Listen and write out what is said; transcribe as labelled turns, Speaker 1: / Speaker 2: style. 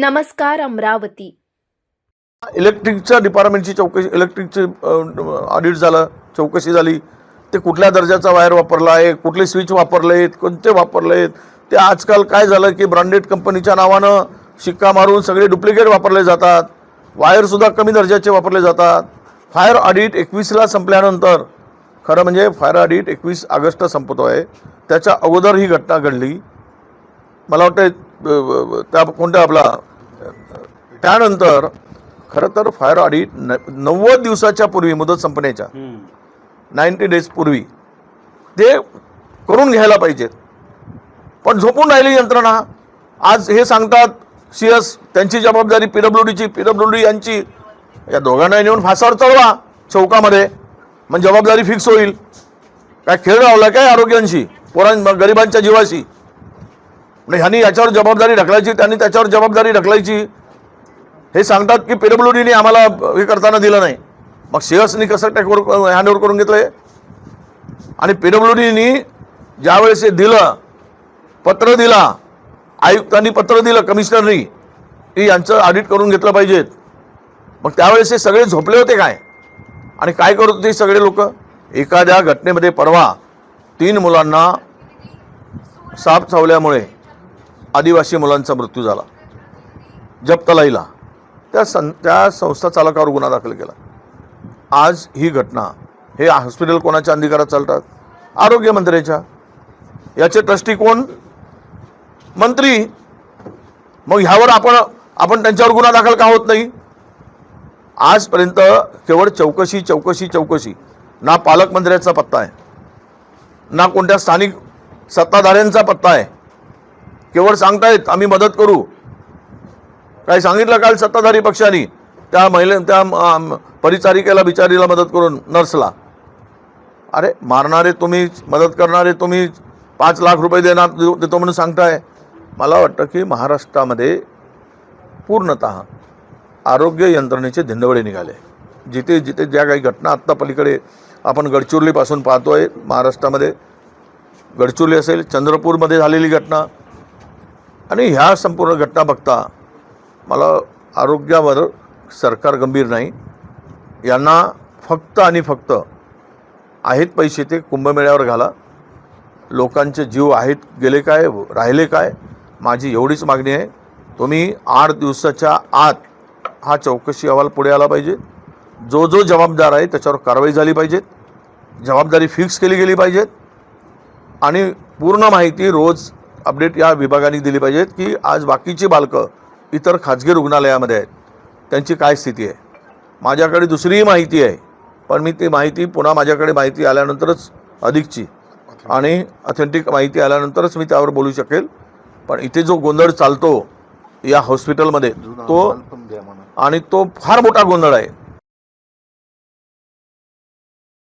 Speaker 1: नमस्कार अमरावती।
Speaker 2: इलेक्ट्रिकच्या डिपार्टमेंटची चौकशी, इलेक्ट्रिकचे ऑडिट झालं, चौकशी झाली. ते कुठल्या दर्जाचा वायर वापरला आहे, कुठले स्विच वापरलेत, कोणते वापरलेत. ते आजकाल काय झालं की ब्रँडेड कंपनीच्या नावानं शिक्का मारून सगळे डुप्लिकेट वापरले जातात. वायरसुद्धा कमी दर्जाचे वापरले जातात. फायर ऑडिट 21ला संपल्यानंतर, खरं म्हणजे फायर ऑडिट 21 ऑगस्ट संपतो आहे, त्याच्या अगोदर ही घटना घडली. मला वाटतं त्या कोणत्या आपला त्यानंतर खरं तर फायर ऑडिट 90 दिवसाच्या पूर्वी, मुदत संपण्याच्या 90 डेज पूर्वी ते करून घ्यायला पाहिजेत. पण झोपून राहिली यंत्रणा. आज हे सांगतात CS त्यांची जबाबदारी PWD यांची. या दोघांना नेऊन फासावर चढवा चौकामध्ये, मग जबाबदारी फिक्स होईल. काय खेळ लावला काय आरोग्यांशी, गरिबांच्या जीवाशी? म्हणजे ह्यांनी याच्यावर जबाबदारी ढकलायची, त्यांनी त्याच्यावर जबाबदारी ढकलायची. हे सांगतात की PWDने आम्हाला हे करताना दिलं नाही. मग CSनी कसं हँडओव्हर करून घेतलंय? आणि PWDनी ज्यावेळेस हे दिलं, पत्र दिला, आयुक्तांनी पत्र दिलं कमिशनरनी की यांचं ऑडिट करून घेतलं पाहिजेत. मग त्यावेळेस हे सगळे झोपले होते काय? आणि काय करत होते सगळे लोक? एखाद्या घटनेमध्ये परवा 3 मुलांना साप चावल्यामुळे आदिवासी मुलांचा मृत्यू झाला जपतलाईला. त्या संस्था चालकावर गुन्हा दाखल केला. आज ही घटना, हे हॉस्पिटल कोणाच्या अधिकारात चालतात? आरोग्यमंत्र्याच्या. याचे ट्रस्टी कोण? मंत्री. मग ह्यावर आपण त्यांच्यावर गुन्हा दाखल का होत नाही? आजपर्यंत केवळ चौकशी. ना पालकमंत्र्याचा पत्ता आहे, ना कोणत्या स्थानिक सत्ताधाऱ्यांचा पत्ता आहे. केवळ सांगतायत आम्ही मदत करू. काय सांगितलं काल सत्ताधारी पक्षांनी त्या त्या परिचारिकेला, बिचारीला मदत करून, नर्सला? अरे मारणारे तुम्हीच, मदत करणारे तुम्हीच, 5 लाख रुपये देतो म्हणून सांगताय. मला वाटतं की महाराष्ट्रामध्ये पूर्णतः आरोग्य यंत्रणेचे धिंडवडे निघाले. जिथे जिथे ज्या काही घटना आत्ता पलीकडे आपण गडचिरोलीपासून पाहतोय महाराष्ट्रामध्ये, गडचिरोली असेल, चंद्रपूरमध्ये झालेली घटना, आणि ह्या संपूर्ण घटना बघता मला आरोग्यावर सरकार गंभीर नाही. यांना फक्त आणि फक्त आहेत पैसे ते कुंभमेळ्यावर घाला. लोकांचे जीव आहेत, गेले काय, राहिले काय? माझी एवढीच मागणी आहे, तुम्ही 8 दिवसाच्या आत हा चौकशी अहवाल पुढे आला पाहिजे. जो जबाबदार आहे त्याच्यावर कारवाई झाली पाहिजेत, जबाबदारी फिक्स केली गेली पाहिजेत, आणि पूर्ण माहिती रोज अपडेट या विभागाने दिली पाहिजेत की आज बाकीची बालकं इतर खाजगी रुग्णालयामध्ये आहेत, त्यांची काय स्थिती आहे. माझ्याकडे दुसरीही माहिती आहे, पण मी ती माहिती पुन्हा माझ्याकडे माहिती आल्यानंतरच, अधिकची आणि ऑथेंटिक माहिती आल्यानंतरच मी त्यावर बोलू शकेल. पण इथे जो गोंधळ चालतो या हॉस्पिटलमध्ये, तो फार मोठा गोंधळ आहे.